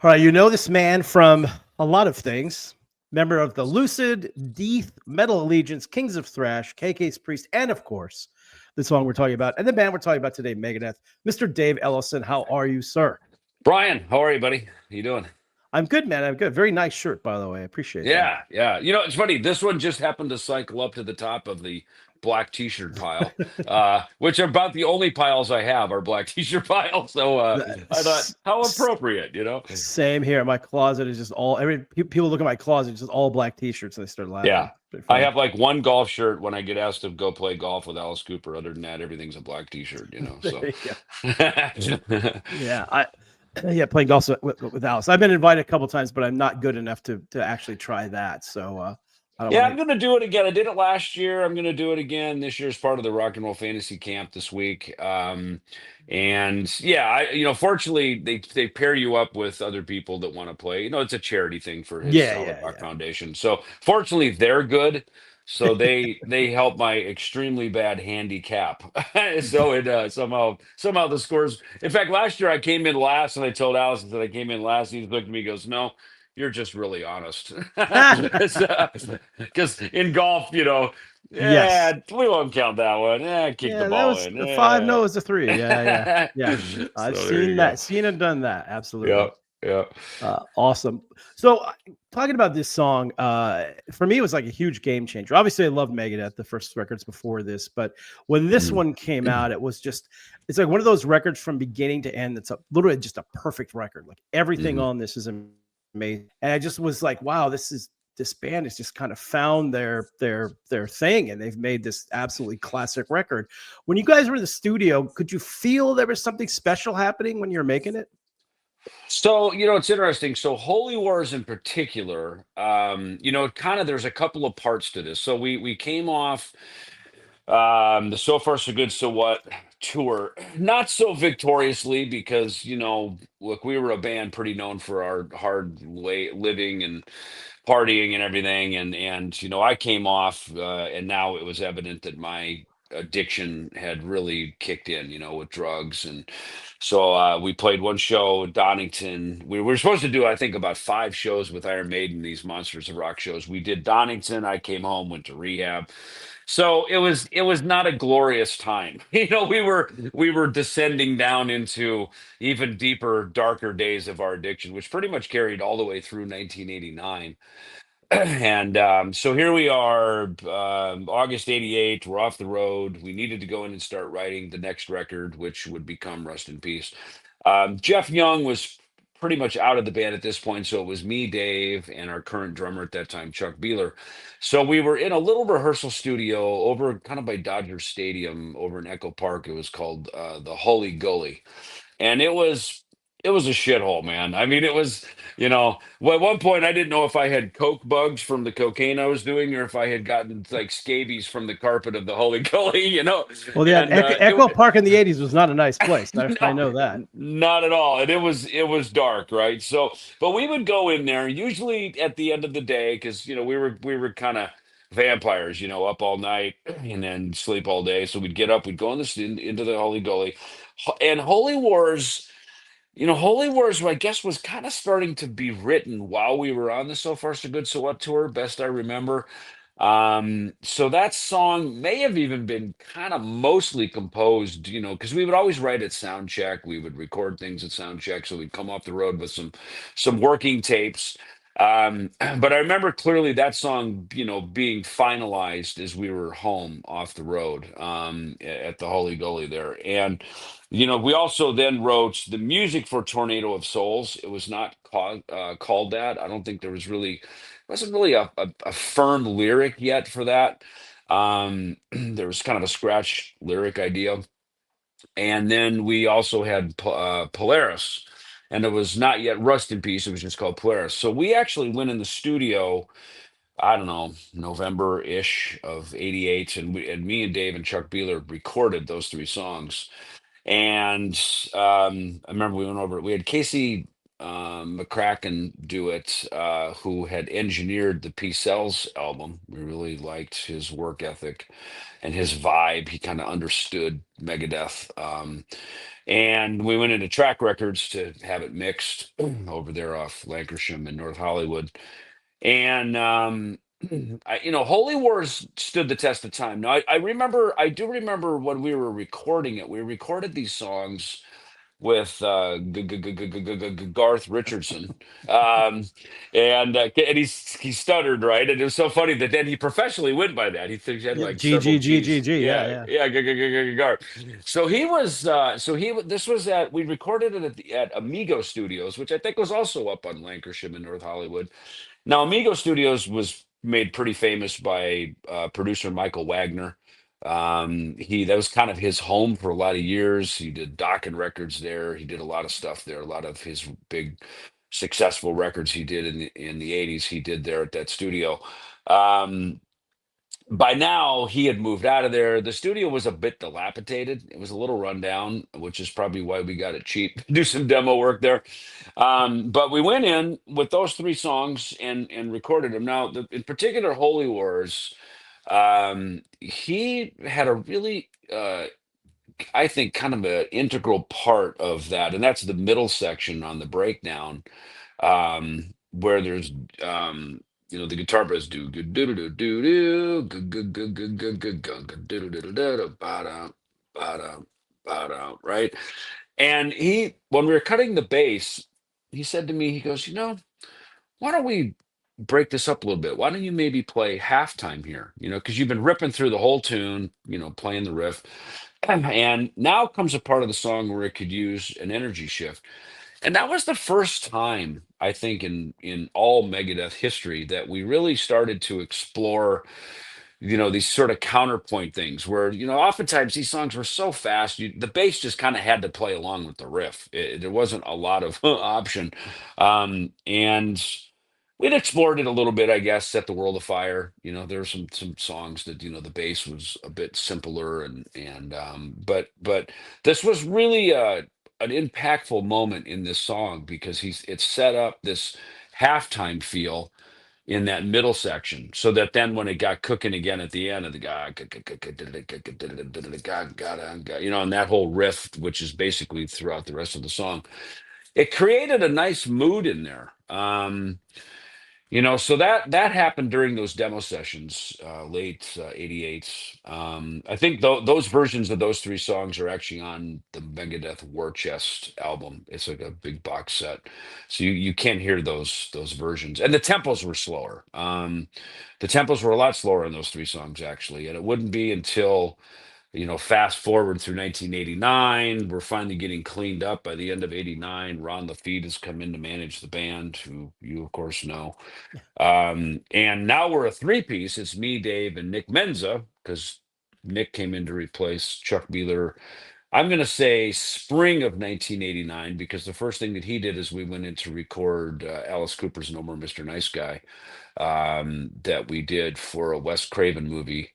All right, you know this man from a lot of things. Member of the Lucid, Death, Metal Allegiance, Kings of Thrash, KK's Priest, and of course, the song we're talking about, and the band we're talking about today, Megadeth. Mr. Dave Ellefson, how are you, sir? Brian, how are you, buddy? How you doing? I'm good, man. I'm good. Very nice shirt, by the way. I appreciate that. Yeah. It's funny. This one just happened to cycle up to the top of the black T-shirt pile, which are about the only piles I have are black T-shirt piles. So I thought, S- how s- appropriate. Same here. My closet is just all people look at my closet, it's just all black t-shirts, and they start laughing. Yeah. Pretty I funny. have like one golf shirt when I get asked to go play golf with Alice Cooper. Other than that, everything's a black T-shirt. There So you go. Yeah, yeah, playing golf with Alice. I've been invited a couple times, but I'm not good enough to actually try that. So I don't Yeah, want I'm gonna do it again. I did it last year. I'm gonna do it again this year as part of the Rock and Roll Fantasy Camp this week. And yeah, fortunately, they pair you up with other people that want to play. It's a charity thing for his Yeah, Solid yeah, Rock yeah. Foundation. So fortunately, they're good. So they help my extremely bad handicap. So it somehow the scores. In fact, last year I came in last, and I told Alice that I came in last. And he looked at me, and goes, "No, you're just really honest." Because in golf, Yes. yeah, we won't count that one. Yeah, kick the Yeah, that ball was in. a five. Yeah. No, it's a three. Yeah, yeah, yeah. I've So there seen you that, go. seen and done that. Absolutely. Yep. Yep. Awesome. So, talking about this song, for me, it was like a huge game changer. Obviously, I love Megadeth, the first records before this, but when this Mm. one came out, it's like one of those records from beginning to end that's literally just a perfect record. Like everything Mhm. on this is amazing. And I just was like, wow, this band has just kind of found their thing, and they've made this absolutely classic record. When you guys were in the studio, could you feel there was something special happening when you're making it? So, it's interesting. So, Holy Wars in particular, kind of there's a couple of parts to this. So, we came off the So Far So Good So What tour, not so victoriously because, look, we were a band pretty known for our hard living and partying and everything. And I came off, and now it was evident that my addiction had really kicked in, with drugs. And so we played one show in Donington. We were supposed to do, I think, about 5 shows with Iron Maiden, these Monsters of Rock shows. We did Donington. I came home, went to rehab. So it was not a glorious time. We were descending down into even deeper, darker days of our addiction, which pretty much carried all the way through 1989. And so here we are, August '88. We're off the road. We needed to go in and start writing the next record, which would become Rust in Peace. Jeff Young was pretty much out of the band at this point, so it was me, Dave, and our current drummer at that time, Chuck Beeler. So we were in a little rehearsal studio over kind of by Dodger Stadium over in Echo Park. It was called the Holy Gully, and it was a shithole, man. I mean, well, at one point I didn't know if I had coke bugs from the cocaine I was doing, or if I had gotten like scabies from the carpet of the Holy Gully, Well, yeah, and Echo Park in the '80s was not a nice place. I no, know that. not at all. And it was dark, right? So, but we would go in there usually at the end of the day because we were kind of vampires, up all night and then sleep all day. So we'd get up, we'd go into the Holy Gully, and Holy Wars, I guess, was kind of starting to be written while we were on the So Far So Good So What tour, best I remember. So that song may have even been kind of mostly composed, because we would always write at sound check. We would record things at sound check, so we'd come off the road with some working tapes. But I remember clearly that song, being finalized as we were home off the road, at the Holy Gully there. And we also then wrote the music for Tornado of Souls. It was not called that. I don't think there wasn't really a firm lyric yet for that. There was kind of a scratch lyric idea. And then we also had Polaris, and it was not yet Rust in Peace. It was just called Polaris. So we actually went in the studio, I don't know, November-ish of '88, and me and Dave and Chuck Beeler recorded those 3 songs. And I remember we went over. We had Casey McCracken do it, who had engineered the Peace Cells album. We really liked his work ethic and his vibe. He kind of understood Megadeth. And we went into Track Records to have it mixed over there off Lancashire in North Hollywood. And Holy Wars stood the test of time. Now, I do remember when we were recording it. We recorded these songs with Garth Richardson, um, and he stuttered, right, and it was so funny that then he professionally went by that. He thinks he had Yeah, like G several G G G G's. G. Yeah, Yeah, yeah. yeah, Garth. So he was, this was at we recorded it at Amigo Studios, which I think was also up on Lancashire in North Hollywood. Now, Amigo Studios was made pretty famous by producer Michael Wagner. That was kind of his home for a lot of years. He did Dokken Records there. He did a lot of stuff there. A lot of his big successful records he did in the 80s, he did there at that studio. Um, by now he had moved out of there. The studio was a bit dilapidated. It was a little rundown, which is probably why we got it cheap to do some demo work there. But we went in with those three songs and recorded them. Now, in particular, Holy Wars, he had a really I think kind of an integral part of that, and that's the middle section on the breakdown, where there's the guitar plays do do do do do do do right. And when we were cutting the bass, he said to me, he goes, why don't we break this up a little bit? Why don't you maybe play halftime here? Because you've been ripping through the whole tune, playing the riff. And now comes a part of the song where it could use an energy shift. And that was the first time, I think, in all Megadeth history that we really started to explore, these sort of counterpoint things where, oftentimes these songs were so fast, the bass just kind of had to play along with the riff. There wasn't a lot of option. And we'd explored it a little bit, I guess, Set the World Afire. There were some songs that, the bass was a bit simpler but this was really an impactful moment in this song because it set up this halftime feel in that middle section so that then when it got cooking again at the end of the guy, and that whole riff, which is basically throughout the rest of the song, it created a nice mood in there. So that happened during those demo sessions, late '88. I think those versions of those three songs are actually on the Megadeth War Chest album. It's like a big box set, so you can't hear those versions. And the tempos were slower. The tempos were a lot slower in those three songs actually, and it wouldn't be until fast forward through 1989, we're finally getting cleaned up by the end of '89. Ron Laffitte has come in to manage the band, who you of course know. And now we're a three-piece. It's me, Dave, and Nick Menza, because Nick came in to replace Chuck Beeler. I'm going to say spring of 1989, because the first thing that he did is we went in to record Alice Cooper's No More Mr. Nice Guy, that we did for a Wes Craven movie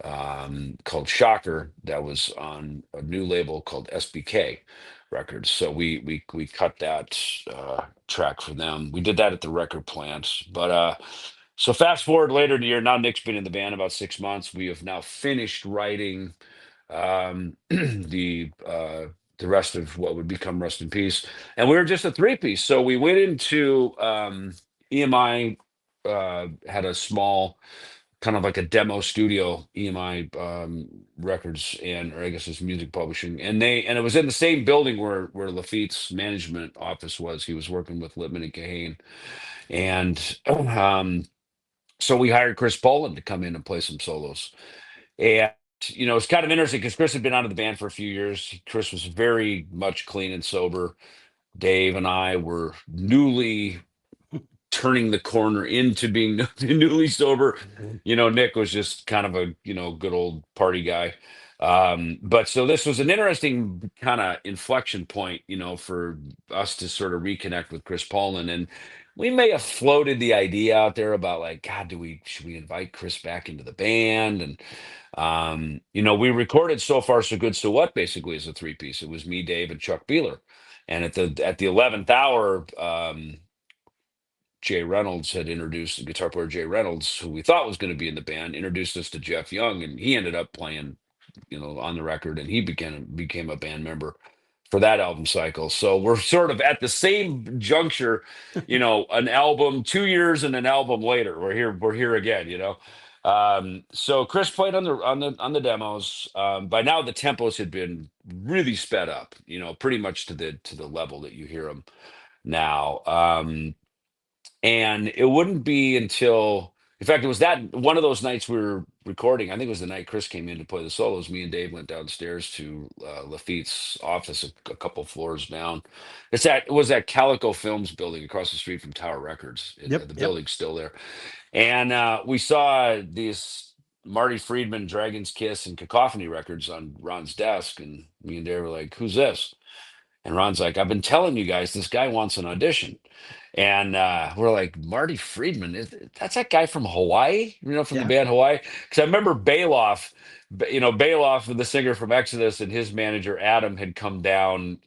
called Shocker, that was on a new label called SBK Records. So we cut that track for them. We did that at the record plant. But so fast forward later in the year, now Nick's been in the band about 6 months. We have now finished writing the rest of what would become Rust in Peace, and we were just a three-piece. So we went into EMI, had a small kind of like a demo studio, EMI Records, or I guess it's music publishing, and it was in the same building where Lafitte's management office was. He was working with Lippman and Kahane, and so we hired Chris Poland to come in and play some solos. And it's kind of interesting because Chris had been out of the band for a few years. Chris was very much clean and sober. Dave and I were newly turning the corner into being newly sober. Nick was just kind of a good old party guy. But so this was an interesting kind of inflection point, for us to sort of reconnect with Chris Poland. And we may have floated the idea out there about like, God, should we invite Chris back into the band? And we recorded So Far So Good So What basically as a three-piece. It was me, Dave, and Chuck Beeler. And at the 11th hour, Jay Reynolds had introduced the guitar player, Jay Reynolds, who we thought was going to be in the band, introduced us to Jeff Young, and he ended up playing, on the record, and he became a band member for that album cycle. So we're sort of at the same juncture, an album 2 years and an album later. We're here again, So Chris played on the demos. By now the tempos had been really sped up, pretty much to the level that you hear them now. And it wouldn't be until, in fact, it was that one of those nights we were recording. I think it was the night Chris came in to play the solos. Me and Dave went downstairs to Lafitte's office, a couple floors down. It was that Calico Films building across the street from Tower Records. Yep. The Yep. building's still there, and we saw these Marty Friedman, Dragon's Kiss, and Cacophony records on Ron's desk, and me and Dave were like, "Who's this?" And Ron's like, "I've been telling you guys, this guy wants an audition." And we're like, Marty Friedman, that's that guy from Hawaii, from the Yeah. band Hawaii? Because I remember Bailoff, Bailoff, the singer from Exodus, and his manager Adam had come down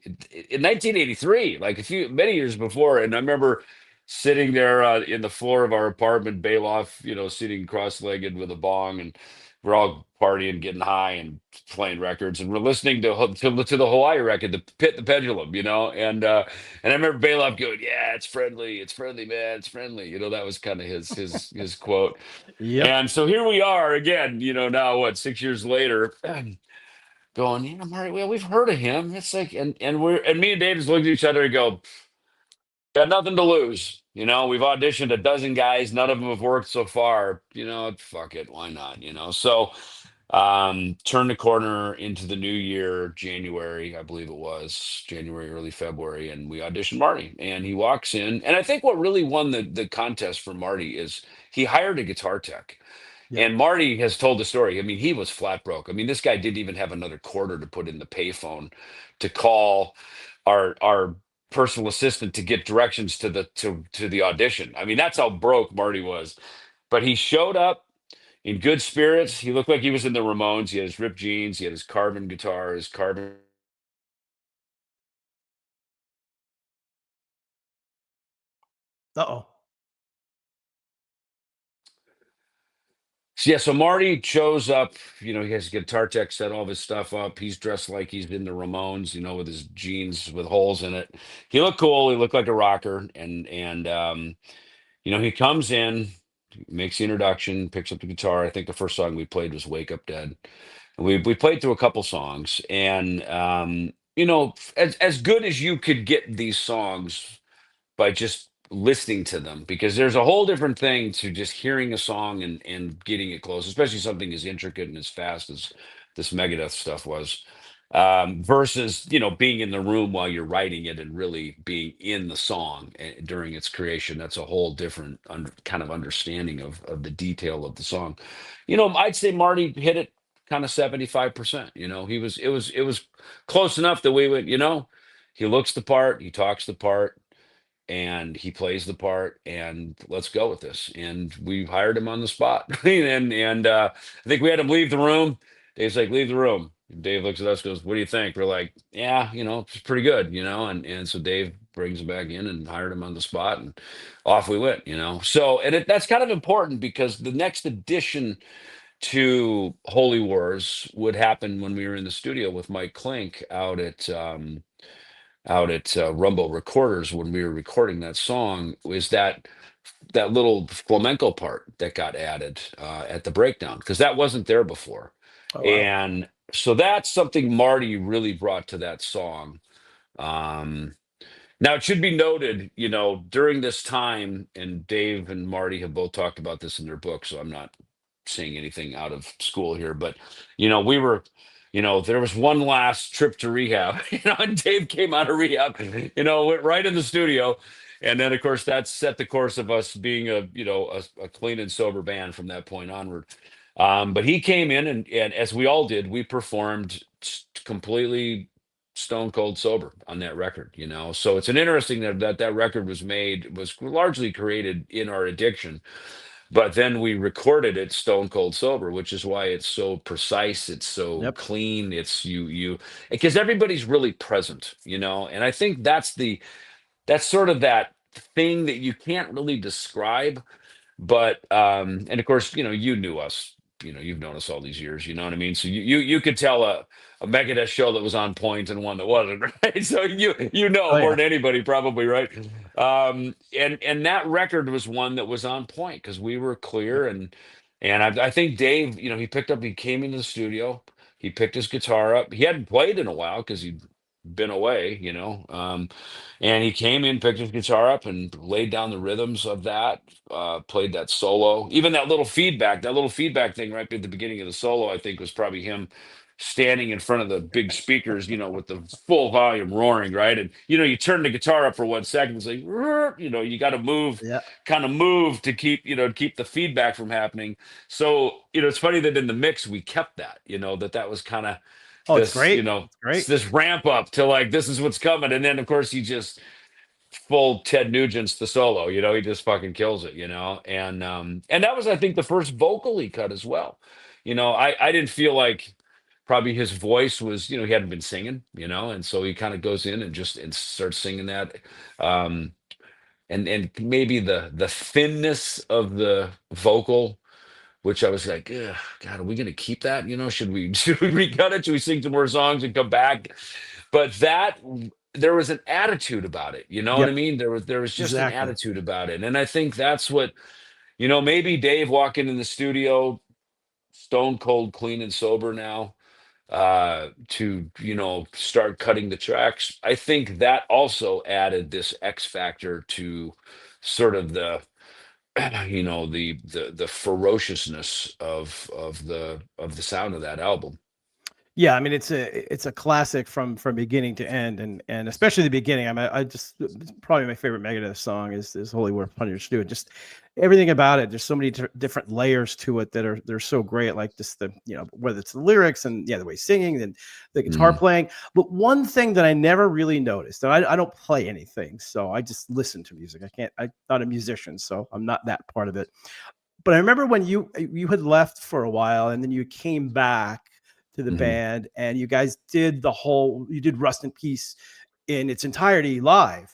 in 1983, like many years before. And I remember sitting there in the floor of our apartment, Bailoff, sitting cross-legged with a bong, and we're all partying, getting high, and playing records, and we're listening to the Hawaii record, the Pit the Pendulum, and I remember Bailoff going, "Yeah, it's friendly, man, it's friendly." That was kind of his quote. Yep. And so here we are again, now what, 6 years later, going, "Yeah, Marty, well, we've heard of him." It's like, and me and Dave just looked at each other and go, "Got nothing to lose." We've auditioned a dozen guys, none of them have worked so far. Fuck it, why not? So turn the corner into the new year, January, I believe it was January, early February, and we auditioned Marty, and he walks in. And I think what really won the contest for Marty is he hired a guitar tech. Yep. And Marty has told the story. I mean, he was flat broke. I mean, this guy didn't even have another quarter to put in the payphone to call our personal assistant to get directions to the audition. I mean, that's how broke Marty was. But he showed up in good spirits. He looked like he was in the Ramones. He had his ripped jeans. He had his carbon guitar, his carbon. Uh-oh. Yeah, so Marty shows up. He has a guitar tech set all of his stuff up. He's dressed like he's in the Ramones, with his jeans with holes in it. He looked cool. He looked like a rocker, and he comes in, makes the introduction, picks up the guitar. I think the first song we played was "Wake Up Dead." And we played through a couple songs, and as good as you could get these songs by just listening to them, because there's a whole different thing to just hearing a song and getting it close, especially something as intricate and as fast as this Megadeth stuff was, versus being in the room while you're writing it and really being in the song during its creation. That's a whole different kind of understanding of the detail of the song. I'd say Marty hit it kind of 75%. It was close enough that we went, he looks the part, he talks the part, and he plays the part, and let's go with this. And we hired him on the spot. And I think we had him leave the room. Dave's like, "Leave the room." And Dave looks at us, goes, "What do you think?" We're like, "Yeah, it's pretty good," and so Dave brings him back in and hired him on the spot, and off we went. So, and that's kind of important, because the next addition to Holy Wars would happen when we were in the studio with Mike Klink out at Rumble Recorders when we were recording that song. Was that little flamenco part that got added at the breakdown, because that wasn't there before. Oh, wow. And so that's something Marty really brought to that song. Um, Now, it should be noted, during this time, and Dave and Marty have both talked about this in their book, so I'm not saying anything out of school here, but, we were, there was one last trip to rehab, and Dave came out of rehab, went right in the studio. And then, of course, that set the course of us being a clean and sober band from that point onward. But he came in, and as we all did, we performed completely stone cold sober on that record. So it's an interesting that record was largely created in our addiction, but then we recorded it stone cold sober, which is why it's so precise, it's so Yep. clean, it's you because everybody's really present. And I think that's sort of that thing that you can't really describe. But and of course, you knew us you've known us all these years. You know what I mean? So you could tell a Megadeth show that was on point and one that wasn't, right? So you know Oh more yeah. than anybody probably, right? And that record was one that was on point because we were Yep. clear, and I think Dave, he came into the studio, he picked his guitar up. He hadn't played in a while because he'd been away, and he came in, picked his guitar up, and laid down the rhythms of that. Played that solo, even that little feedback thing right at the beginning of the solo. I think was probably him standing in front of the big speakers, with the full volume roaring, right? And you turn the guitar up for 1 second, it's like, you got to move, Yeah. kind of move to keep the feedback from happening. So it's funny that in the mix we kept that, that was kind of Oh, it's this, great. It's great. this ramp up to like this is what's coming, and then of course he just full Ted Nugent's the solo, he just fucking kills it, and that was, I think, the first vocal he cut as well. I didn't feel like probably his voice was, he hadn't been singing, and so he kind of goes in and starts singing that. um and maybe the thinness of the vocal, which I was like, "Ugh, God, are we going to keep that? Should we should we recut it? Should we sing some more songs and come back?" But there was an attitude about it. You know what I Yep. mean? There was just an Exactly. attitude about it, and I think that's what, maybe Dave walking in the studio, stone cold, clean and sober now, to start cutting the tracks. I think that also added this X factor to sort of the the ferociousness of the sound of that album. Yeah, I mean it's a classic from beginning to end, and especially the beginning. I mean, I just it's probably my favorite Megadeth song is "Holy War Upon Your Stew." Just everything about it. There's so many different layers to it that they're so great. Like just the whether it's the lyrics and the way he's singing and the guitar Mhm. playing. But one thing that I never really noticed, and I don't play anything, so I just listen to music. I'm not a musician, so I'm not that part of it. But I remember when you had left for a while and then you came back to the Mhm. band and you guys you did Rust in Peace in its entirety live.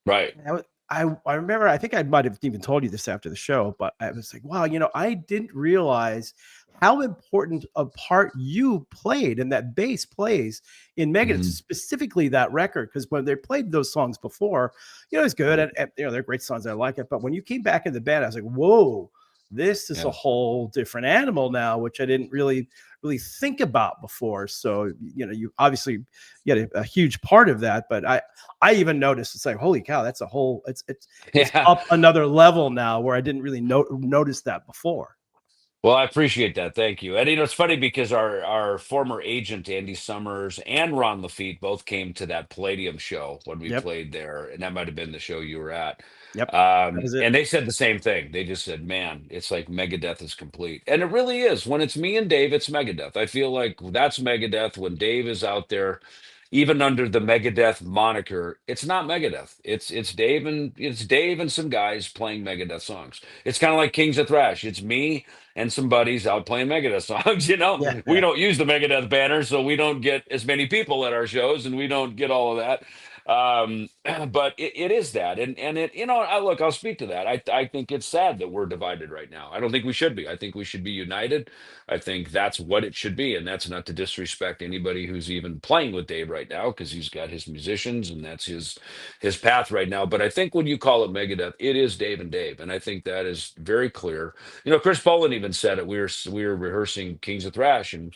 Right. And I remember, I think I might have even told you this after the show, but I was like, wow, I didn't realize how important a part you played and that bass plays in Megadeth, Mhm. specifically that record. Because when they played those songs before, it's good, Right. and they're great songs. I like it, but when you came back in the band, I was like, whoa, this is a Yeah. whole different animal now, which I didn't really think about before. So you obviously get a huge part of that, but I even noticed it's like, holy cow, that's a whole it's Yeah. up another level now where I didn't really notice that before. Well, I appreciate that. Thank you. And it's funny because our former agent Andy Summers and Ron Lafitte both came to that Palladium show when we Yep. played there, and that might have been the show you were at. Yep. That was it. And they said the same thing. They just said, "Man, it's like Megadeth is complete," and it really is. When it's me and Dave, it's Megadeth. I feel like that's Megadeth when Dave is out there. Even under the Megadeth moniker, it's not Megadeth. It's Dave and some guys playing Megadeth songs. It's kind of like Kings of Thrash. It's me and some buddies out playing Megadeth songs. Yeah. We Yeah. don't use the Megadeth banner, so we don't get as many people at our shows, and we don't get all of that. But it is that, and it, I'll speak to that. I think it's sad that we're divided right now. I don't think we should be. I think we should be united. I think that's what it should be, and that's not to disrespect anybody who's even playing with Dave right now, because he's got his musicians and that's his path right now. But I think when you call it Megadeth, it is Dave and Dave, and I think that is very clear. Chris Poland even said it. We were rehearsing Kings of Thrash, and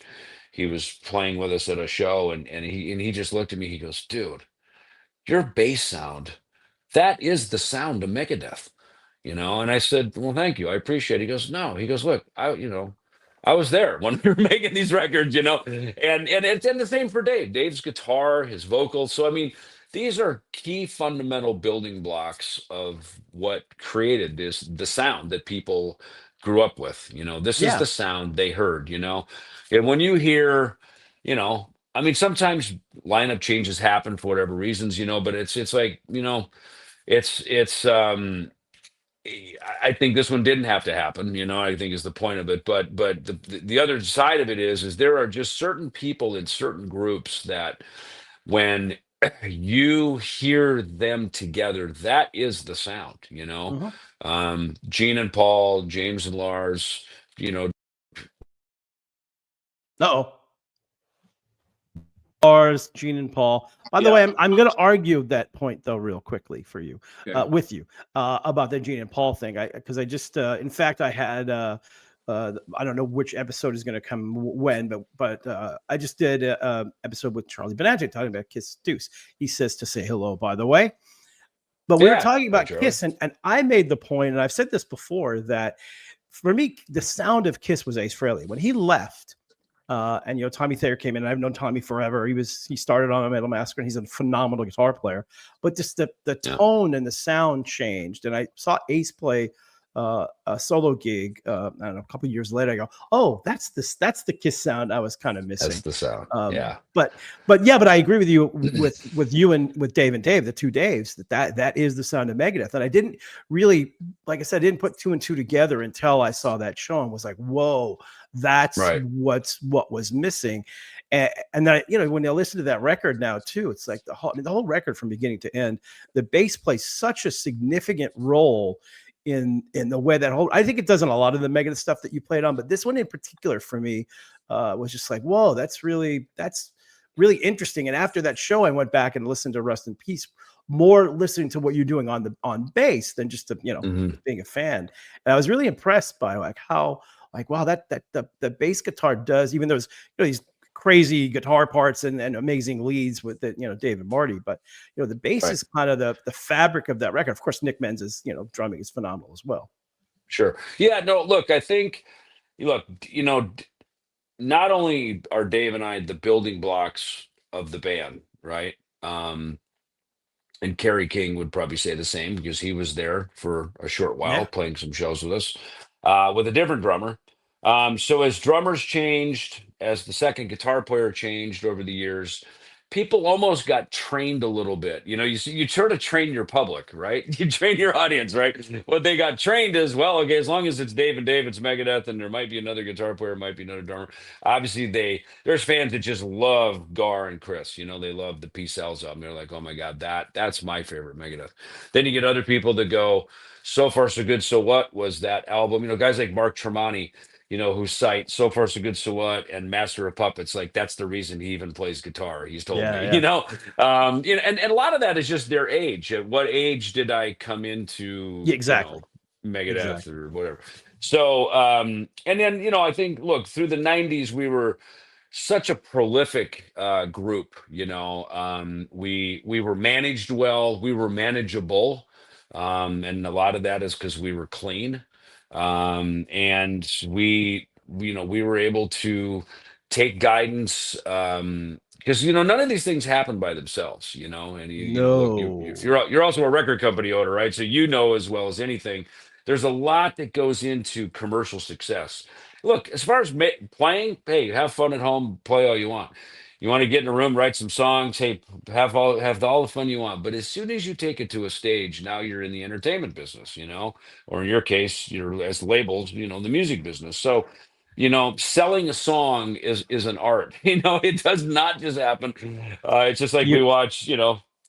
he was playing with us at a show, and he just looked at me. He goes, "Dude, your bass sound, that is the sound of Megadeth." And I said, "Well, thank you, I appreciate it." He goes, "No," he goes, "Look, I was there when we were making these records, and the same for Dave. Dave's guitar, his vocals. So I mean, these are key fundamental building blocks of what created the sound that people grew up with. This is Yeah. the sound they heard. And when you hear, I mean, sometimes lineup changes happen for whatever reasons, but it's like, it's I think this one didn't have to happen, I think is the point of it. But the other side of it is there are just certain people in certain groups that when you hear them together, that is the sound. Mhm. Gene and Paul, James and Lars, you know, Uh-oh. Lars, Gene, and Paul. By the Yeah. way, I'm going to argue that point though, real quickly for you, Okay. with you, about the Gene and Paul thing. Because I just, in fact, I had, I don't know which episode is going to come when, but I just did a episode with Charlie Benante talking about Kiss Deuce. He says to say hello, by the way. But we were Yeah. talking Hey, about Charlie. Kiss, and I made the point, and I've said this before, that for me, the sound of Kiss was Ace Frehley. When he left, and Tommy Thayer came in. I've known Tommy forever. He started on a Metal Massacre, and he's a phenomenal guitar player. But just the tone and the sound changed. And I saw Ace play a solo gig. I don't know, a couple of years later. I go, oh, that's the Kiss sound I was kind of missing. That's the sound. Yeah. But I agree with you with you and with Dave and Dave, the two Daves, that is the sound of Megadeth. And I didn't really, like I said, I didn't put two and two together until I saw that show and was like, whoa, that's right. what was missing. And then, when I listen to that record now too, it's like the whole record from beginning to end, the bass plays such a significant role in the way that whole, I think it does in a lot of the Megadeth stuff that you played on, but this one in particular for me was just like, whoa, that's really interesting. And after that show, I went back and listened to Rust in Peace, more listening to what you're doing on bass than just being a fan. And I was really impressed by how wow, that the bass guitar does, even though there's these crazy guitar parts and amazing leads with it, Dave and Marty, but the bass is kind of the fabric of that record. Of course, Nick Menz's drumming is phenomenal as well. Sure. Yeah. No. Look, I think. Look. Not only are Dave and I the building blocks of the band, right? And Kerry King would probably say the same because he was there for a short while playing some shows with us with a different drummer. So as drummers changed, as the second guitar player changed over the years, people almost got trained a little bit. You sort of train your public, right? You train your audience, right? What they got trained is, well, okay, as long as it's Dave and Dave, it's Megadeth, and there might be another guitar player, might be another drummer. Obviously, there's fans that just love Gar and Chris. They love the Peace Sells album. They're like, oh my God, that's my favorite Megadeth. Then you get other people that go, So Far So Good So What was that album. Guys like Mark Tremonti, who cite So Far So Good So What and Master of Puppets, like that's the reason he even plays guitar. He's told me, and a lot of that is just their age. At what age did I come into Megadeth or whatever? So, and then I think, look, through the '90s, we were such a prolific group. We were managed well, we were manageable, and a lot of that is because we were clean. And we were able to take guidance, because none of these things happen by themselves, and look, you're also a record company owner, right? So as well as anything, there's a lot that goes into commercial success. Look, as far as playing, hey, have fun at home, play all you want. You want to get in a room, write some songs, hey, have all the fun you want. But as soon as you take it to a stage, now you're in the entertainment business, or in your case, you're as labeled, the music business. So, selling a song is an art. It does not just happen. It's just like we watch,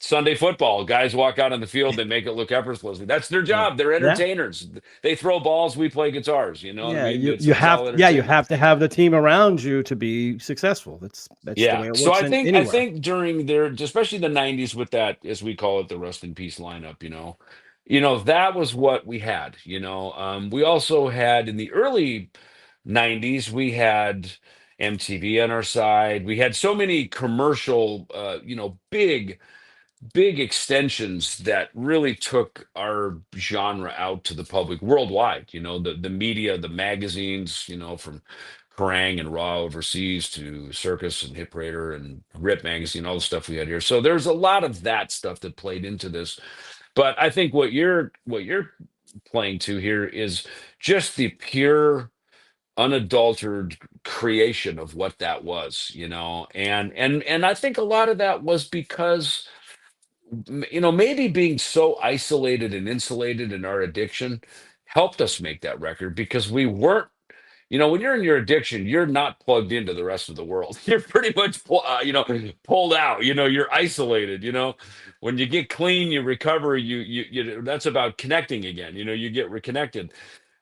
Sunday football. Guys walk out on the field, they make it look effortlessly. That's their job. They're entertainers. They throw balls, we play guitars. You know what I mean? You have to have the team around you to be successful. That's the way it works. So I think during especially the '90s, with that, as we call it, the Rust in Peace lineup, that was what we had. We also had in the early '90s, we had MTV on our side. We had so many commercial, big extensions that really took our genre out to the public worldwide. The media, the magazines, from Kerrang and Raw overseas to Circus and Hip Radar and Rip Magazine, all the stuff we had here. So there's a lot of that stuff that played into this. But I think what you're playing to here is just the pure, unadulterated creation of what that was, and I think a lot of that was because maybe being so isolated and insulated in our addiction helped us make that record, because we weren't, when you're in your addiction, you're not plugged into the rest of the world. You're pretty much, pulled out, you're isolated, when you get clean, you recover, you that's about connecting again, you get reconnected.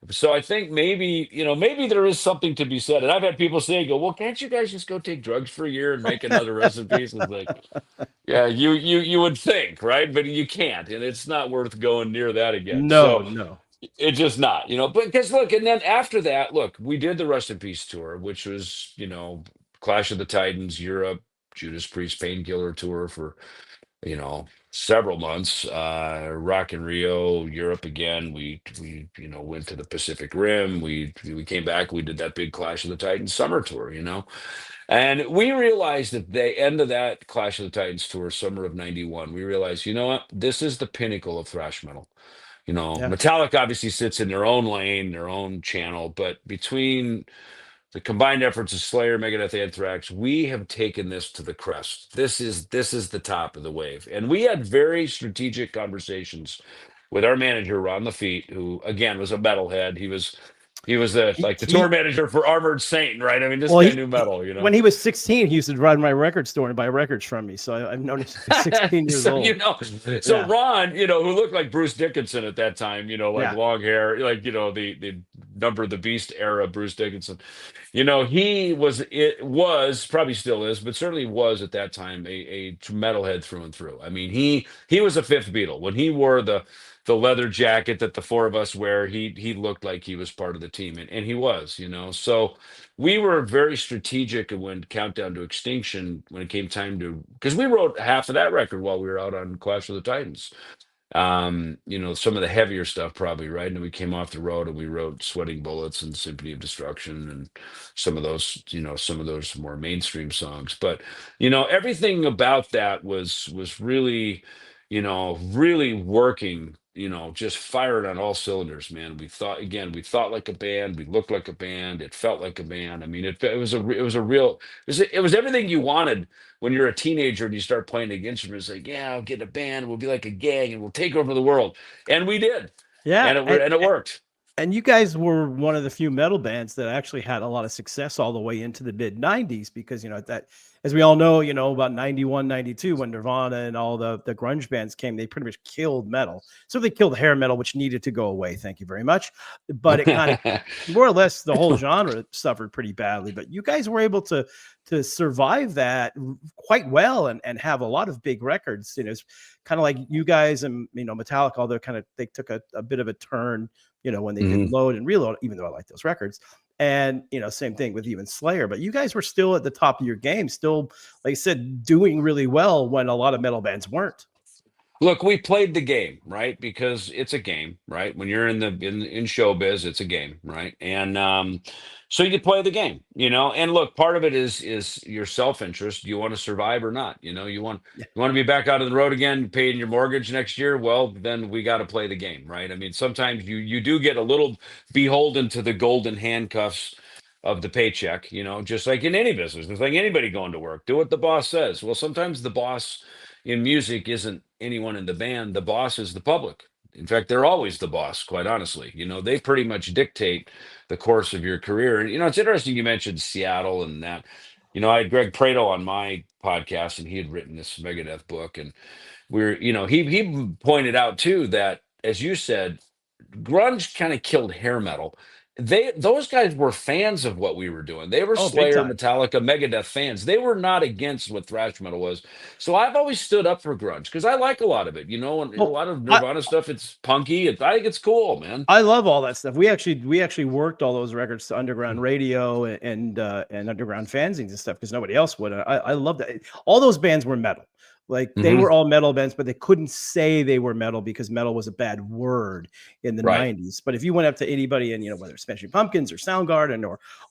So I think maybe, maybe there is something to be said. And I've had people say, go, well, can't you guys just go take drugs for a year and make another Rest in Peace? It's like, yeah, you would think, right? But you can't, and it's not worth going near that again. No, So no. it's just not, but because look, and then after that, look, we did the Rest in Peace tour, which was, Clash of the Titans, Europe, Judas Priest Painkiller tour for, several months. Rock in Rio, Europe again. We went to the Pacific Rim. We came back. We did that big Clash of the Titans summer tour. And we realized at the end of that Clash of the Titans tour, summer of '91, we realized, you know what? This is the pinnacle of thrash metal. Yeah. Metallica obviously sits in their own lane, their own channel, but between the combined efforts of Slayer, Megadeth, Anthrax, we have taken this to the crest. This is the top of the wave. And we had very strategic conversations with our manager, Ron Lafitte, who again was a metalhead. He was like the tour He manager for Armored Saint, right? I mean, this well, guy knew metal, when he was 16, he used to run my record store and buy records from me. So I've known him since he's 16 years So old. so Yeah. Ron, who looked like Bruce Dickinson at that time, like Yeah. long hair, like the Number of the Beast era Bruce Dickinson. It was probably still is, but certainly was at that time a metalhead through and through. I mean, he was a fifth Beatle. When he wore the leather jacket that the four of us wear, he looked like he was part of the team, and he was. So we were very strategic when Countdown to Extinction, when it came time to, because we wrote half of that record while we were out on Clash of the Titans. Some of the heavier stuff probably, right? And then we came off the road and we wrote Sweating Bullets and Symphony of Destruction and some of those more mainstream songs. But everything about that was really, really working, just fired on all cylinders, man. We thought like a band, we looked like a band, it felt like a band. I mean, it was everything you wanted when you're a teenager and you start playing the instruments. Like, yeah, I'll get in a band, we'll be like a gang, and we'll take over the world. And we did, Yeah. and it worked. And you guys were one of the few metal bands that actually had a lot of success all the way into the mid 90s because, that, as we all know, about 91, 92, when Nirvana and all the grunge bands came, they pretty much killed metal. So they killed hair metal, which needed to go away. Thank you very much. But it kind of, more or less, the whole genre suffered pretty badly. But you guys were able to survive that quite well and have a lot of big records. It's kind of like you guys and, Metallica, although they took a bit of a turn, when they did Load and Reload, even though I like those records. And, same thing with even Slayer, but you guys were still at the top of your game, still, like I said, doing really well when a lot of metal bands weren't. Look, we played the game, right? Because it's a game, right? When you're in showbiz, it's a game, right? And so you play the game, And look, part of it is your self-interest. Do you want to survive or not? You want to be back out on the road again, paying your mortgage next year? Well, then we got to play the game, right? I mean, sometimes you do get a little beholden to the golden handcuffs of the paycheck, just like in any business. It's like anybody going to work. Do what the boss says. Well, sometimes the boss in music isn't anyone in the band. The boss is the public. In fact, they're always the boss, quite honestly. They pretty much dictate the course of your career. And it's interesting you mentioned Seattle and that. I had Greg Prato on my podcast, and he had written this Megadeth book, and he pointed out too that, as you said, grunge kind of killed hair metal. Those guys were fans of what we were doing. They were Oh, big Slayer, time. Metallica, Megadeth fans. They were not against what thrash metal was. So I've always stood up for grunge because I like a lot of it. And a Well, lot of I, Nirvana stuff. It's punky. I think it's cool, man. I love all that stuff. We actually worked all those records to underground radio and underground fanzines and stuff because nobody else would. I love that. All those bands were metal. Like they Hmm. were all metal bands, but they couldn't say they were metal because metal was a bad word in the Right. 90s. But if you went up to anybody and whether it's Smashing Pumpkins or Soundgarden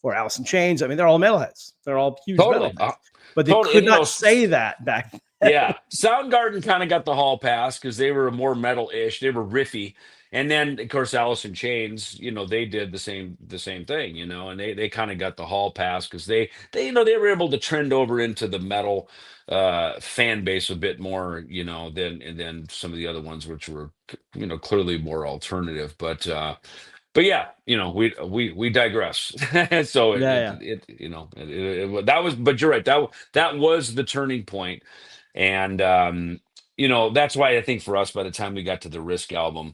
or Alice in Chains, I mean they're all metalheads. They're all huge metal Totally. bands. But they Totally. And could not say that back then. yeah, Soundgarden kind of got the hall pass because they were more metal-ish. They were riffy, and then of course Alice in Chains, they did the same thing, and they kind of got the hall pass because they were able to trend over into the metal fan base a bit more, than some of the other ones, which were clearly more alternative. But yeah, we digress. So Yeah, that was, but you're right, that was the turning point. And that's why I think for us, by the time we got to the Risk album,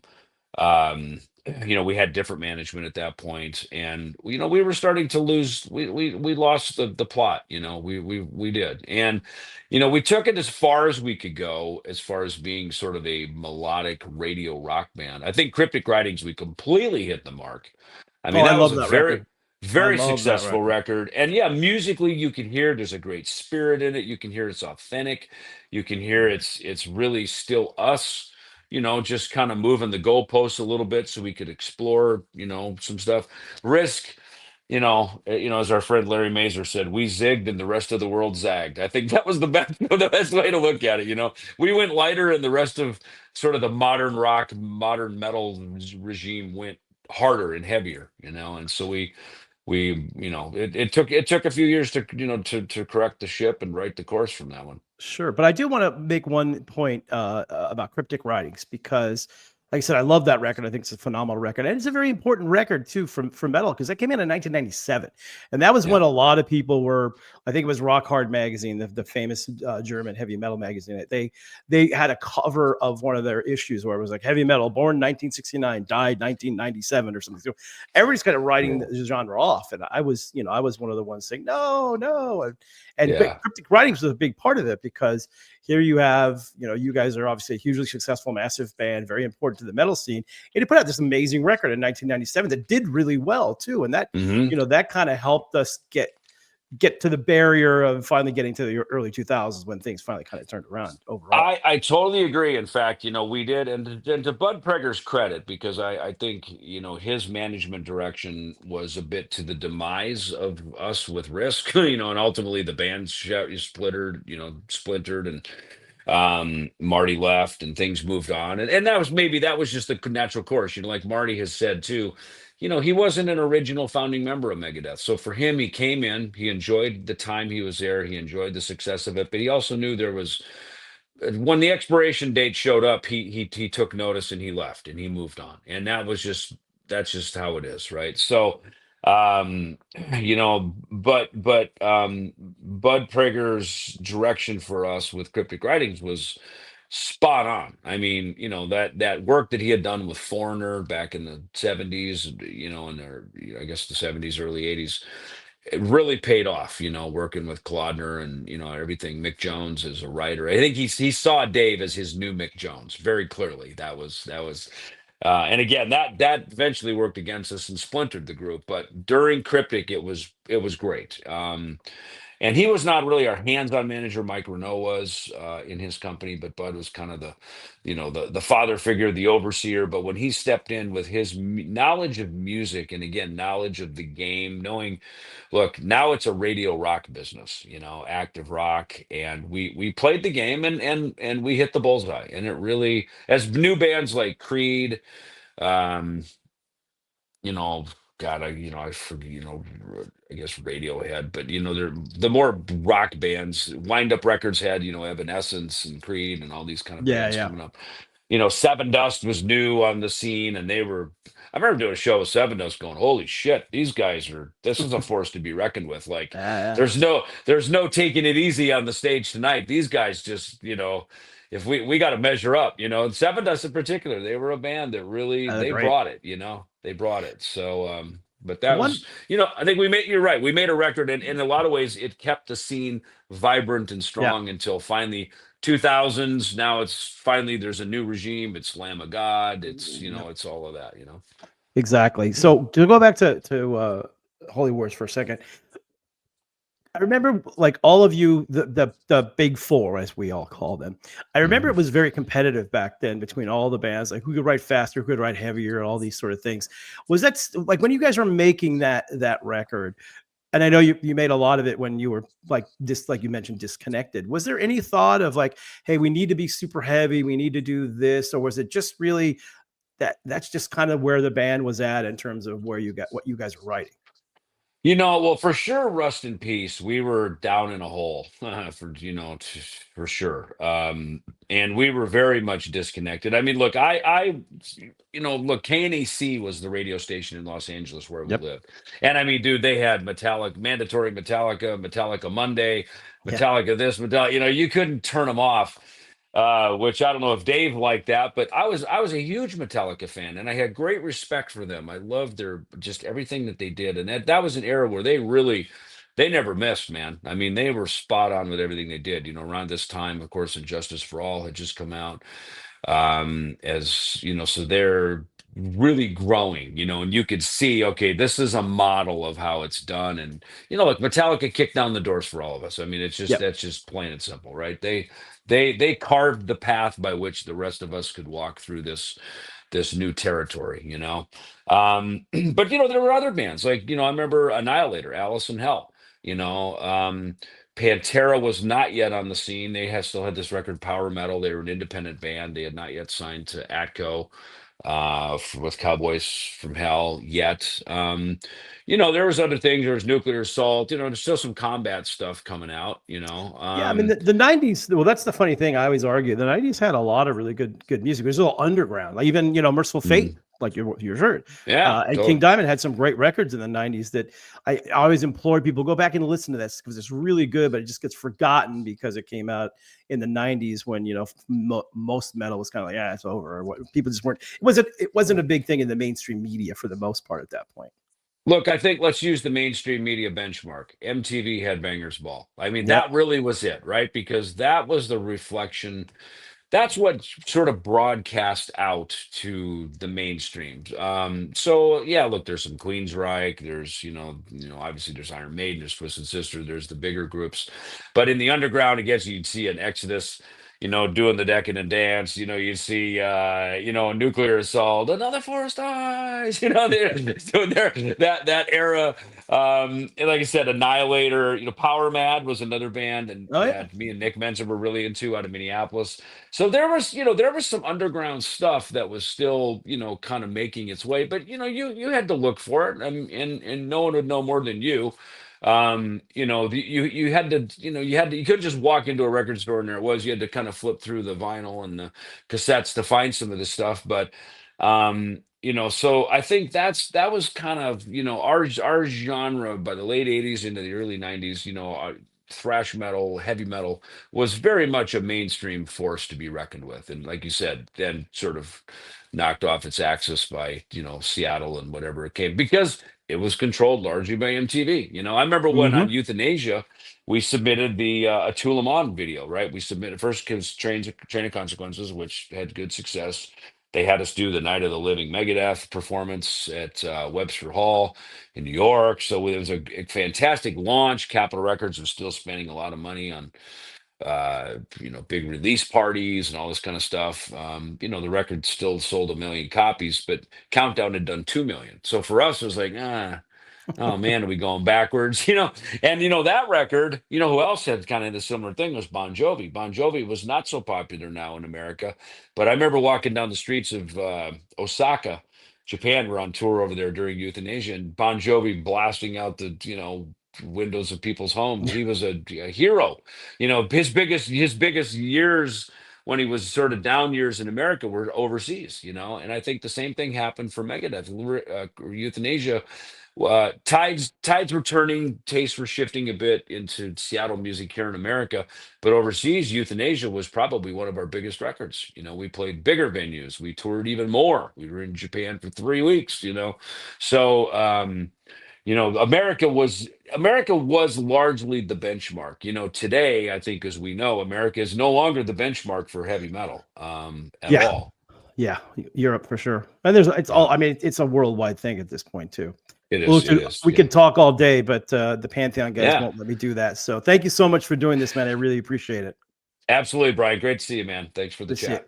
Um, we had different management at that point, and we were starting to lose. We lost the plot. We did, and we took it as far as we could go, as far as being sort of a melodic radio rock band. I think Cryptic Writings, we completely hit the mark. I Oh, mean, I that was love a that very, record. I very love that successful record. record. And yeah, musically, you can hear there's a great spirit in it. You can hear it's authentic. You can hear it's really still us, just kind of moving the goalposts a little bit so we could explore, some stuff. Risk, as our friend Larry Mazer said, we zigged and the rest of the world zagged. I think that was the best, the best way to look at it. We went lighter, and the rest of sort of the modern rock, modern metal regime went harder and heavier. And so it took a few years to correct the ship and right the course from that one. Sure, but I do want to make one point about Cryptic Writings because, like I said, I love that record. I think it's a phenomenal record, and it's a very important record too for metal because that came in 1997, and that was Yeah. when a lot of people were. I think it was Rock Hard magazine, the famous German heavy metal magazine. They had a cover of one of their issues where it was like heavy metal, born 1969, died 1997 or something. So everybody's kind of writing the genre off, and I was one of the ones saying no, no, but Yeah. Cryptic Writings was a big part of it because here you have, you guys are obviously a hugely successful, massive band, very important to the metal scene. And he put out this amazing record in 1997 that did really well too. And that, Hmm. that kind of helped us get to the barrier of finally getting to the early 2000s when things finally kind of turned around overall. I totally agree. In fact, we did, and to Bud Prager's credit, because I think his management direction was a bit to the demise of us with Risk, and ultimately the band splintered, and Marty left, and things moved on, and that was just the natural course. Like Marty has said too. He wasn't an original founding member of Megadeth. So for him, he came in, he enjoyed the time he was there, he enjoyed the success of it, but he also knew there was when the expiration date showed up, he took notice and he left and he moved on, and that's just how it is, right? So, um, but Bud Prager's direction for us with Cryptic Writings was spot on. I mean, that work that he had done with Foreigner back in the '70s, in their, I guess the '70s, early '80s, it really paid off, working with Claudner and everything. Mick Jones as a writer. I think he saw Dave as his new Mick Jones very clearly. That was, and again, that eventually worked against us and splintered the group. But during Cryptic, it was great. And he was not really our hands-on manager. Mike Renault was in his company, but Bud was kind of the father figure, the overseer. But when he stepped in with his knowledge of music, and again, knowledge of the game, knowing, look, now it's a radio rock business, active rock, and we played the game, and we hit the bullseye. And it really, as new bands like Creed, um, you know, God, I forget, I guess Radiohead, but they're the more rock bands. Wind Up Records had, Evanescence and Creed and all these kind of Yeah, bands yeah. coming up. Seven Dust was new on the scene, and they were. I remember doing a show with Seven Dust, going, "Holy shit, these guys are. This is a force to be reckoned with. Like, Yeah, there's no taking it easy on the stage tonight. These guys just, if we got to measure up, and Seven Dust in particular, they were a band that really yeah. they Great. brought it. They brought it. So, but that One, was, I think you're right. We made a record, and in a lot of ways, it kept the scene vibrant and yeah. strong until finally 2000s. Now it's finally there's a new regime. It's Lamb of God. It's Yep. it's all of that. Exactly. So to go back to Holy Wars for a second, I remember like all of you, the big four, as we all call them. I remember Mhm. it was very competitive back then between all the bands, like who could write faster, who could write heavier, all these sort of things. Was that like when you guys were making that record? And I know you made a lot of it when you were like you mentioned, disconnected. Was there any thought of like, hey, we need to be super heavy, we need to do this, or was it just really that's just kind of where the band was at in terms of where you got what you guys were writing? Well, for sure, Rust in Peace, we were down in a hole for sure. And we were very much disconnected. I mean, look, look, KNAC was the radio station in Los Angeles where we Yep. lived. And I mean, dude, they had mandatory Metallica, Metallica Monday, Yeah. Metallica this, Metallica, you couldn't turn them off. which I don't know if Dave liked that, but I was a huge Metallica fan, and I had great respect for them. I loved their just everything that they did, and that was an era where they never missed, man. I mean, they were spot on with everything they did. Around this time, of course, Injustice for All had just come out, as so they're really growing, and you could see, okay, this is a model of how it's done. And like Metallica kicked down the doors for all of us. I mean, Yep. that's just plain and simple, right? They carved the path by which the rest of us could walk through this new territory. But there were other bands like, I remember Annihilator, Alice in Hell. you know um Pantera was not yet on the scene. They had still had this record Power Metal. They were an independent band. They had not yet signed to Atco with Cowboys from Hell yet. There was other things. There was Nuclear Assault. There's still some combat stuff coming out. Yeah, I mean the 90s. Well, that's the funny thing. I always argue the 90s had a lot of really good music. It was a little underground, like even Merciful Fate, like you heard, Yeah, and totally. King Diamond had some great records in the 90s that I always implore people go back and listen to this because it's really good, but it just gets forgotten because it came out in the 90s when most metal was kind of like, yeah, it's over, or what, people just weren't. It wasn't a big thing in the mainstream media for the most part at that point. Look, I think let's use the mainstream media benchmark. MTV had Bangers Ball. I mean, Yep. that really was it, right? Because that was the reflection. That's what sort of broadcast out to the mainstream. So yeah, look, there's some Queensryche, there's obviously there's Iron Maiden, there's Twisted Sister, there's the bigger groups, but in the underground, I guess you'd see an Exodus, doing the Decadent Dance. You'd see, Nuclear Assault, Another Forest Eyes. They're doing that era. And like I said, Annihilator. Power Mad was another band, and Oh yeah. that me and Nick Menza were really into out of Minneapolis. So there was some underground stuff that was still, kind of making its way, but you had to look for it, and no one would know more than you. You had to, you couldn't just walk into a record store and there it was. You had to kind of flip through the vinyl and the cassettes to find some of this stuff. But so I think that was kind of, our genre by the late 80s into the early 90s. Thrash metal, heavy metal was very much a mainstream force to be reckoned with. And like you said, then sort of knocked off its axis by, Seattle and whatever it came, because it was controlled largely by MTV. I remember when on Hmm. Euthanasia, we submitted the Atul Aman video, right? We submitted first because Train of Consequences, which had good success. They had us do the Night of the Living Megadeth performance at Webster Hall in New York. So it was a fantastic launch. Capitol Records was still spending a lot of money on big release parties and all this kind of stuff. The record still sold 1 million copies, but Countdown had done 2 million. So for us, it was like, oh man, are we going backwards? And that record, who else had kind of the similar thing was Bon Jovi. Bon Jovi was not so popular now in America, but I remember walking down the streets of Osaka, Japan. We're on tour over there during Euthanasia, and Bon Jovi blasting out the windows of people's homes. He was a hero. His biggest years when he was sort of down years in America were overseas. And I think the same thing happened for Megadeth. Euthanasia, tides were turning, tastes were shifting a bit into Seattle music here in America, but overseas, Euthanasia was probably one of our biggest records. We played bigger venues, we toured even more. We were in Japan for 3 weeks. So America was largely the benchmark. Today, I think, as we know, America is no longer the benchmark for heavy metal at Yeah. all. Yeah, Europe for sure. And it's all. Yeah, I mean, it's a worldwide thing at this point too. it Well, is. It listen, is. we Yeah. could talk all day, but the Pantheon guys Yeah. won't let me do that. So thank you so much for doing this, man. I really appreciate it. Absolutely, Brian. Great to see you, man. Thanks for the Good to see you. chat.